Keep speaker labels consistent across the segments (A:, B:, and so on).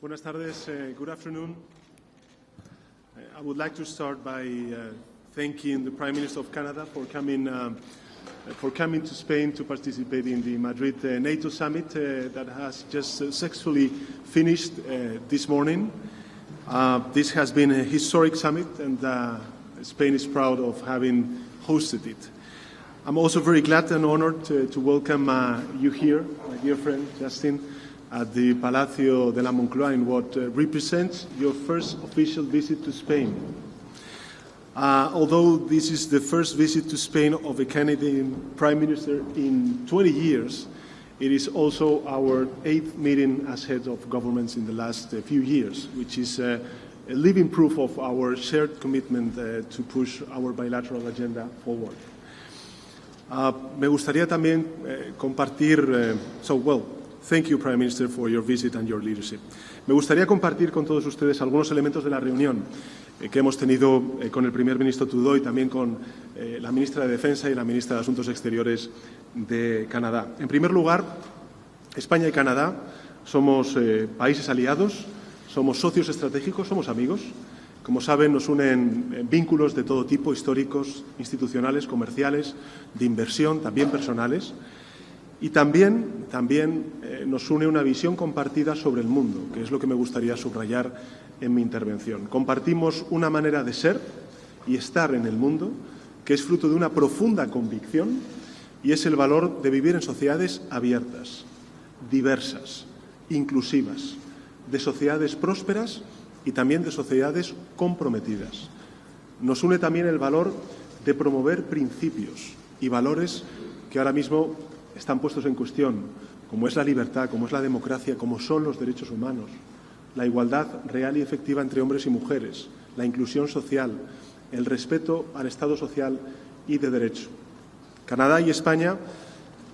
A: Buenas tardes. Good afternoon. I would like to start by thanking the Prime Minister of Canada for coming to Spain to participate in the Madrid NATO summit that has just successfully finished this morning. This has been a historic summit, and Spain is proud of having hosted it. I'm also very glad and honored to welcome you here, my dear friend Justin, at the Palacio de la Moncloa in what represents your first official visit to Spain. Although this is the first visit to Spain of a Canadian Prime Minister in 20 years, it is also our 8th meeting as heads of governments in the last few years, which is a living proof of our shared commitment to push our bilateral agenda forward. Me gustaría también compartir, thank you, Prime Minister, for your visit and your leadership. Me gustaría compartir con todos ustedes algunos elementos de la reunión que hemos tenido con el Primer Ministro Trudeau y también con la Ministra de Defensa y la Ministra de Asuntos Exteriores de Canadá. En primer lugar, España y Canadá somos países aliados, somos socios estratégicos, somos amigos. Como saben, nos unen vínculos de todo tipo, históricos, institucionales, comerciales, de inversión, también personales. Y también nos une una visión compartida sobre el mundo, que es lo que me gustaría subrayar en mi intervención. Compartimos una manera de ser y estar en el mundo que es fruto de una profunda convicción y es el valor de vivir en sociedades abiertas, diversas, inclusivas, de sociedades prósperas y también de sociedades comprometidas. Nos une también el valor de promover principios y valores que ahora mismo están puestos en cuestión, como es la libertad, como es la democracia, como son los derechos humanos, la igualdad real y efectiva entre hombres y mujeres, la inclusión social, el respeto al Estado social y de derecho. Canadá y España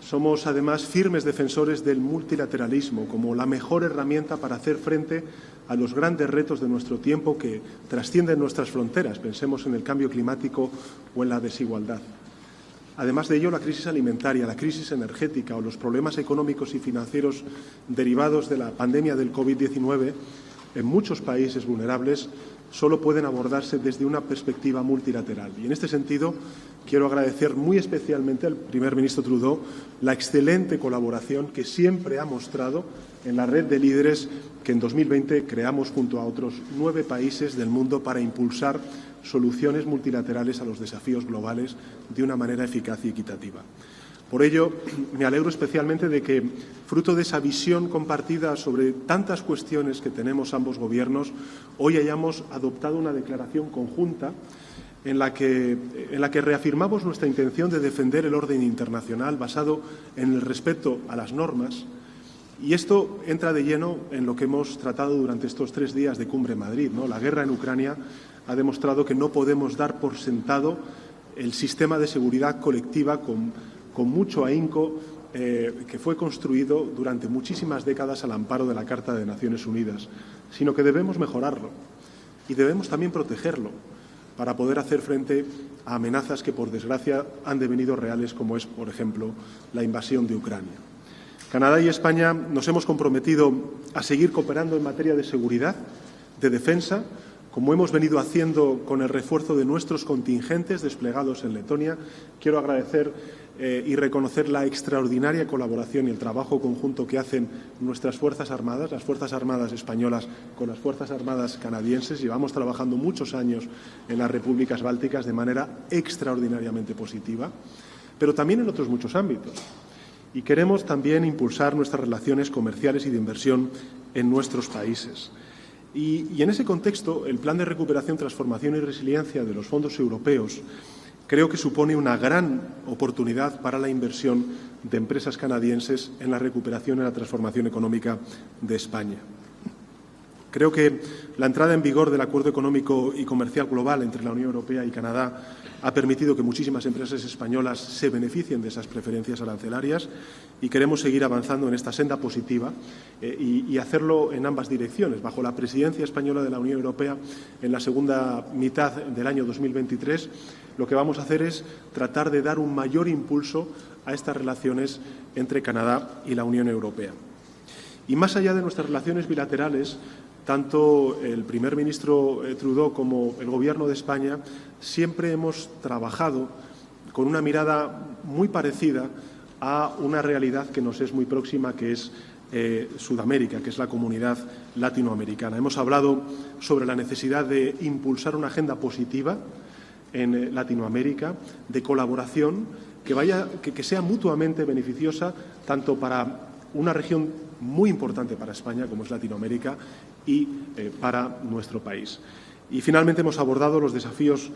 A: somos además firmes defensores del multilateralismo como la mejor herramienta para hacer frente a los grandes retos de nuestro tiempo que trascienden nuestras fronteras. Pensemos en el cambio climático o en la desigualdad. Además de ello, la crisis alimentaria, la crisis energética o los problemas económicos y financieros derivados de la pandemia del COVID-19 en muchos países vulnerables solo pueden abordarse desde una perspectiva multilateral. Y en este sentido, quiero agradecer muy especialmente al Primer Ministro Trudeau la excelente colaboración que siempre ha mostrado en la red de líderes que en 2020 creamos junto a otros 9 países del mundo para impulsar soluciones multilaterales a los desafíos globales de una manera eficaz y equitativa. Por ello, me alegro especialmente de que, fruto de esa visión compartida sobre tantas cuestiones que tenemos ambos gobiernos, hoy hayamos adoptado una declaración conjunta en la que reafirmamos nuestra intención de defender el orden internacional basado en el respeto a las normas. Y esto entra de lleno en lo que hemos tratado durante estos 3 días de Cumbre en Madrid, ¿no? La guerra en Ucrania ha demostrado que no podemos dar por sentado el sistema de seguridad colectiva con mucho ahínco que fue construido durante muchísimas décadas al amparo de la Carta de Naciones Unidas, sino que debemos mejorarlo y debemos también protegerlo para poder hacer frente a amenazas que, por desgracia, han devenido reales, como es, por ejemplo, la invasión de Ucrania. Canadá y España nos hemos comprometido a seguir cooperando en materia de seguridad, de defensa, como hemos venido haciendo con el refuerzo de nuestros contingentes desplegados en Letonia. Quiero agradecer y reconocer la extraordinaria colaboración y el trabajo conjunto que hacen nuestras Fuerzas Armadas, las Fuerzas Armadas españolas con las Fuerzas Armadas canadienses. Llevamos trabajando muchos años en las repúblicas bálticas de manera extraordinariamente positiva, pero también en otros muchos ámbitos. Y queremos también impulsar nuestras relaciones comerciales y de inversión en nuestros países. Y en ese contexto, el Plan de Recuperación, Transformación y Resiliencia de los fondos europeos creo que supone una gran oportunidad para la inversión de empresas canadienses en la recuperación y la transformación económica de España. Creo que la entrada en vigor del Acuerdo Económico y Comercial Global entre la Unión Europea y Canadá ha permitido que muchísimas empresas españolas se beneficien de esas preferencias arancelarias y queremos seguir avanzando en esta senda positiva y hacerlo en ambas direcciones. Bajo la presidencia española de la Unión Europea, en la segunda mitad del año 2023, lo que vamos a hacer es tratar de dar un mayor impulso a estas relaciones entre Canadá y la Unión Europea. Y más allá de nuestras relaciones bilaterales, tanto el primer ministro Trudeau como el Gobierno de España siempre hemos trabajado con una mirada muy parecida a una realidad que nos es muy próxima, que es Sudamérica, que es la comunidad latinoamericana. Hemos hablado sobre la necesidad de impulsar una agenda positiva en Latinoamérica, de colaboración que sea mutuamente beneficiosa tanto para una región muy importante para España, como es Latinoamérica, y para nuestro país. Y finalmente hemos abordado los desafíos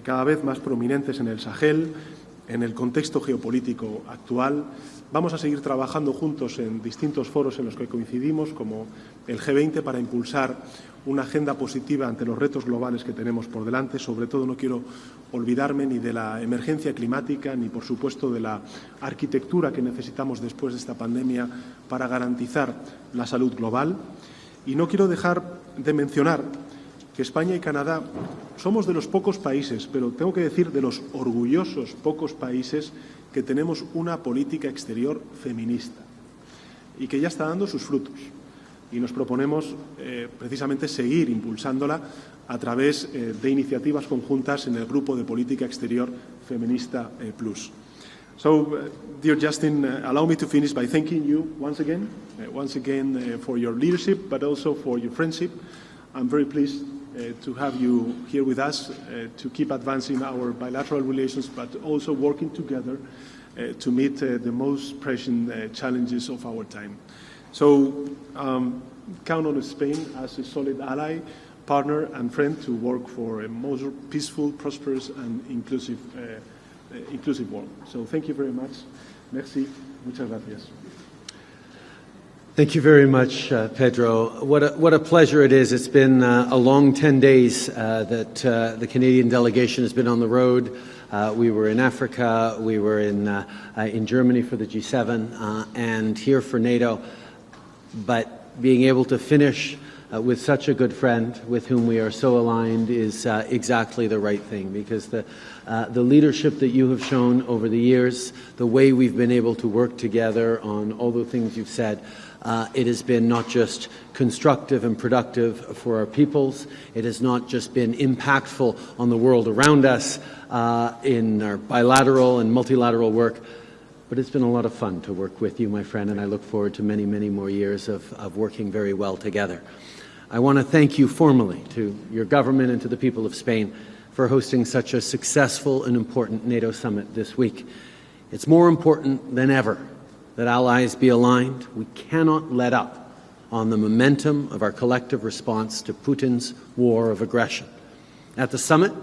A: cada vez más prominentes en el Sahel, en el contexto geopolítico actual. Vamos a seguir trabajando juntos en distintos foros en los que coincidimos, como el G20, para impulsar una agenda positiva ante los retos globales que tenemos por delante. Sobre todo, no quiero olvidarme ni de la emergencia climática, ni, por supuesto, de la arquitectura que necesitamos después de esta pandemia para garantizar la salud global. Y no quiero dejar de mencionar que España y Canadá somos de los pocos países, pero tengo que decir de los orgullosos pocos países que tenemos una política exterior feminista y que ya está dando sus frutos. Y nos proponemos precisamente seguir impulsándola a través de iniciativas conjuntas en el Grupo de Política Exterior Feminista Plus. So, dear Justin, allow me to finish by thanking you once again for your leadership, but also for your friendship. I'm very pleased to have you here with us to keep advancing our bilateral relations, but also working together to meet the most pressing challenges of our time. So count on Spain as a solid ally, partner and friend to work for a more peaceful, prosperous and inclusive world. So thank you very much. Merci. Muchas gracias.
B: Thank you very much, Pedro. What a pleasure it is. It's been a long 10 days that the Canadian delegation has been on the road. We were in Africa, we were in Germany for the G7, and here for NATO. But being able to finish with such a good friend with whom we are so aligned is exactly the right thing, because the leadership that you have shown over the years, the way we've been able to work together on all the things you've said, it has been not just constructive and productive for our peoples, it has not just been impactful on the world around us in our bilateral and multilateral work, but it's been a lot of fun to work with you, my friend, and I look forward to many, many more years of working very well together. I want to thank you formally to your government and to the people of Spain for hosting such a successful and important NATO summit this week. It's more important than ever that allies be aligned. We cannot let up on the momentum of our collective response to Putin's war of aggression. At the summit,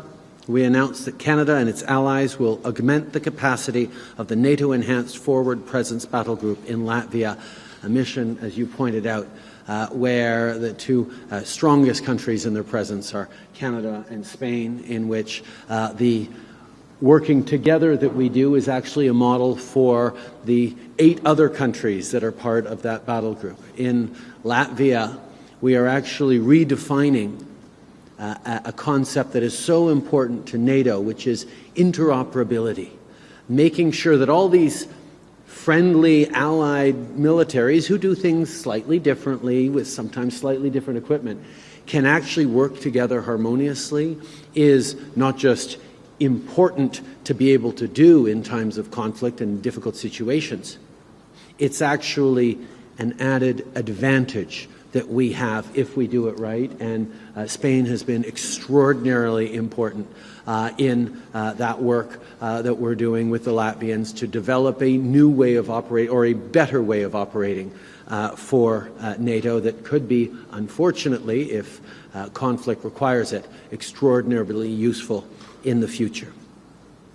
B: we announced that Canada and its allies will augment the capacity of the NATO Enhanced Forward Presence Battle Group in Latvia, a mission, as you pointed out, where the two strongest countries in their presence are Canada and Spain, in which the working together that we do is actually a model for the 8 other countries that are part of that battle group. In Latvia, we are actually redefining a concept that is so important to NATO, which is interoperability, making sure that all these friendly allied militaries who do things slightly differently with sometimes slightly different equipment can actually work together harmoniously is not just important to be able to do in times of conflict and difficult situations. It's actually an added advantage that we have if we do it right, and Spain has been extraordinarily important in that work that we're doing with the Latvians to develop a new way of operating, or a better way of operating for NATO that could be, unfortunately, if conflict requires it, extraordinarily useful in the future.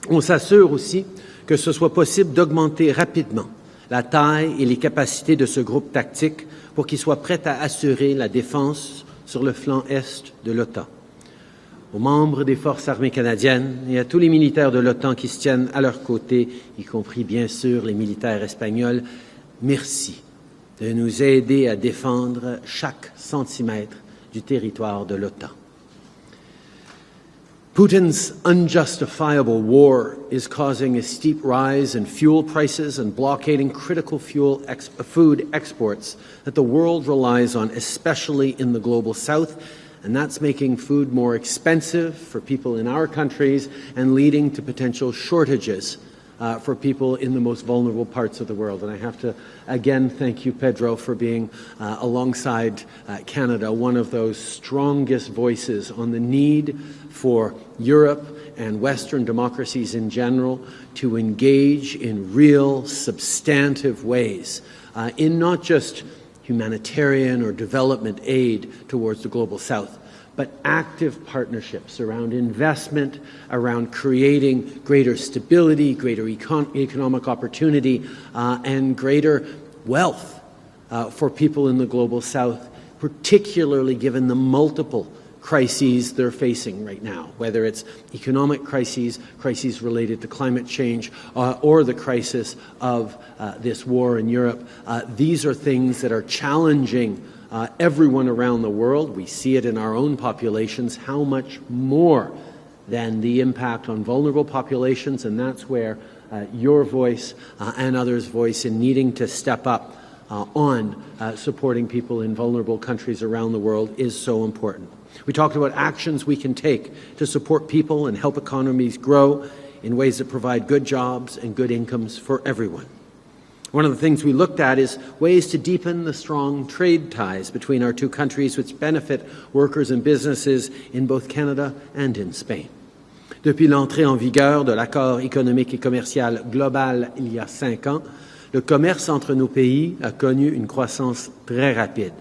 B: On s'assure aussi que ce soit possible d'augmenter rapidement la taille et les capacités de ce groupe tactique pour qu'il soit prêt à assurer la défense sur le flanc est de l'OTAN. Aux membres des forces armées canadiennes et à tous les militaires de l'OTAN qui se tiennent à leur côté, y compris bien sûr les militaires espagnols, merci de nous aider à défendre chaque centimètre du territoire de l'OTAN. Putin's unjustifiable war is causing a steep rise in fuel prices and blockading critical food exports that the world relies on, especially in the global south, and that's making food more expensive for people in our countries and leading to potential shortages for people in the most vulnerable parts of the world. And I have to again thank you, Pedro, for being alongside Canada, one of those strongest voices on the need for Europe and Western democracies in general to engage in real, substantive ways in not just humanitarian or development aid towards the global south, but active partnerships around investment, around creating greater stability, greater economic opportunity, and greater wealth for people in the global south, particularly given the multiple crises they're facing right now, whether it's economic crises, crises related to climate change, or the crisis of this war in Europe. These are things that are challenging everyone around the world. We see it in our own populations, how much more than the impact on vulnerable populations, and that's where your voice and others' voice in needing to step up on supporting people in vulnerable countries around the world is so important. We talked about actions we can take to support people and help economies grow in ways that provide good jobs and good incomes for everyone. One of the things we looked at is ways to deepen the strong trade ties between our two countries, which benefit workers and businesses in both Canada and in Spain. Depuis l'entrée en vigueur de l'accord économique et commercial global il y a 5 ans, le commerce entre nos pays a connu une croissance très rapide.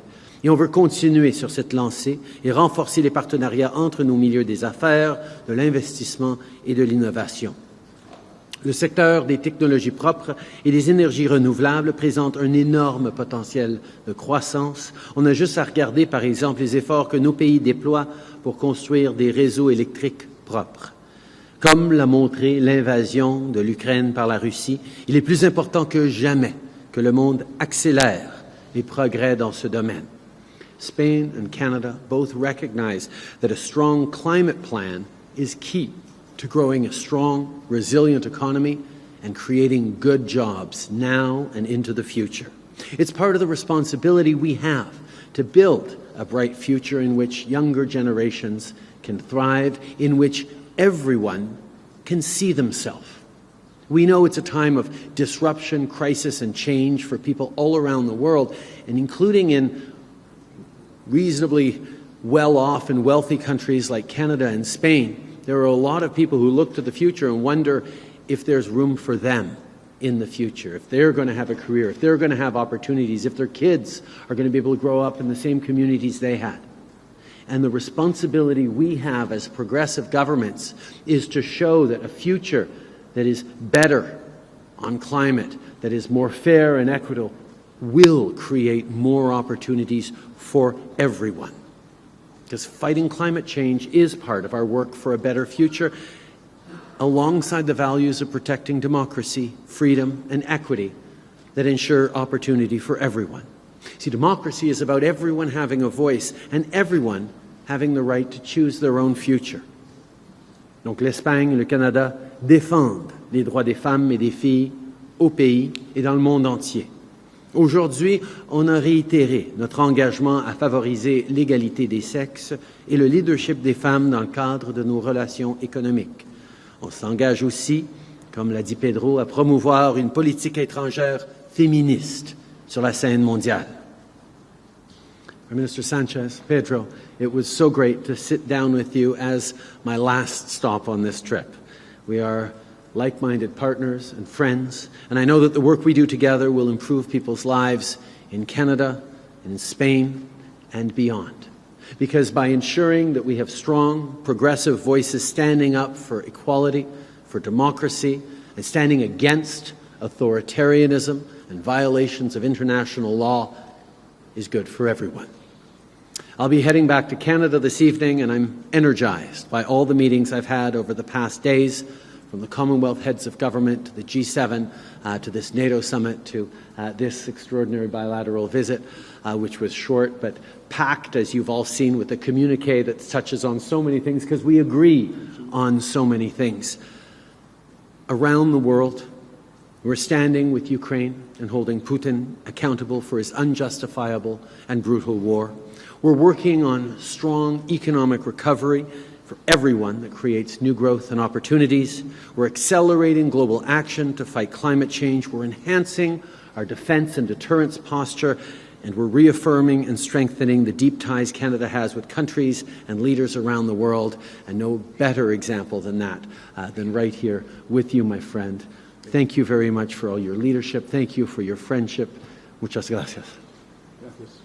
B: Et on veut continuer sur cette lancée et renforcer les partenariats entre nos milieux des affaires, de l'investissement et de l'innovation. Le secteur des technologies propres et des énergies renouvelables présente un énorme potentiel de croissance. On a juste à regarder, par exemple, les efforts que nos pays déploient pour construire des réseaux électriques propres. Comme l'a montré l'invasion de l'Ukraine par la Russie, il est plus important que jamais que le monde accélère les progrès dans ce domaine. Spain and Canada both recognize that a strong climate plan is key to growing a strong, resilient economy and creating good jobs now and into the future. It's part of the responsibility we have to build a bright future in which younger generations can thrive, in which everyone can see themselves. We know it's a time of disruption, crisis, and change for people all around the world, and including in reasonably well-off and wealthy countries like Canada and Spain. There are a lot of people who look to the future and wonder if there's room for them in the future, if they're going to have a career, if they're going to have opportunities, if their kids are going to be able to grow up in the same communities they had. And the responsibility we have as progressive governments is to show that a future that is better on climate, that is more fair and equitable, will create more opportunities for everyone. Because fighting climate change is part of our work for a better future, alongside the values of protecting democracy, freedom, and equity that ensure opportunity for everyone. See, democracy is about everyone having a voice and everyone having the right to choose their own future. Donc l'Espagne et le Canada défendent les droits des femmes et des filles au pays et dans le monde entier. Aujourd'hui, on a réitéré notre engagement à favoriser l'égalité des sexes et le leadership des femmes dans le cadre de nos relations économiques. On s'engage aussi, comme l'a dit Pedro, à promouvoir une politique étrangère féministe sur la scène mondiale. Minister Sanchez, Pedro, it was so great to sit down with you as my last stop on this trip. We are like-minded partners and friends, and I know that the work we do together will improve people's lives in Canada, in Spain, and beyond. Because by ensuring that we have strong, progressive voices standing up for equality, for democracy, and standing against authoritarianism and violations of international law is good for everyone. I'll be heading back to Canada this evening, and I'm energized by all the meetings I've had over the past days, from the Commonwealth heads of government to the G7 to this NATO summit to this extraordinary bilateral visit, which was short but packed, as you've all seen, with a communique that touches on so many things because we agree on so many things. Around the world, we're standing with Ukraine and holding Putin accountable for his unjustifiable and brutal war. We're working on strong economic recovery for everyone that creates new growth and opportunities. We're accelerating global action to fight climate change. We're enhancing our defense and deterrence posture, and we're reaffirming and strengthening the deep ties Canada has with countries and leaders around the world, and no better example than that, than right here with you, my friend. Thank you very much for all your leadership. Thank you for your friendship. Muchas gracias.
A: Gracias.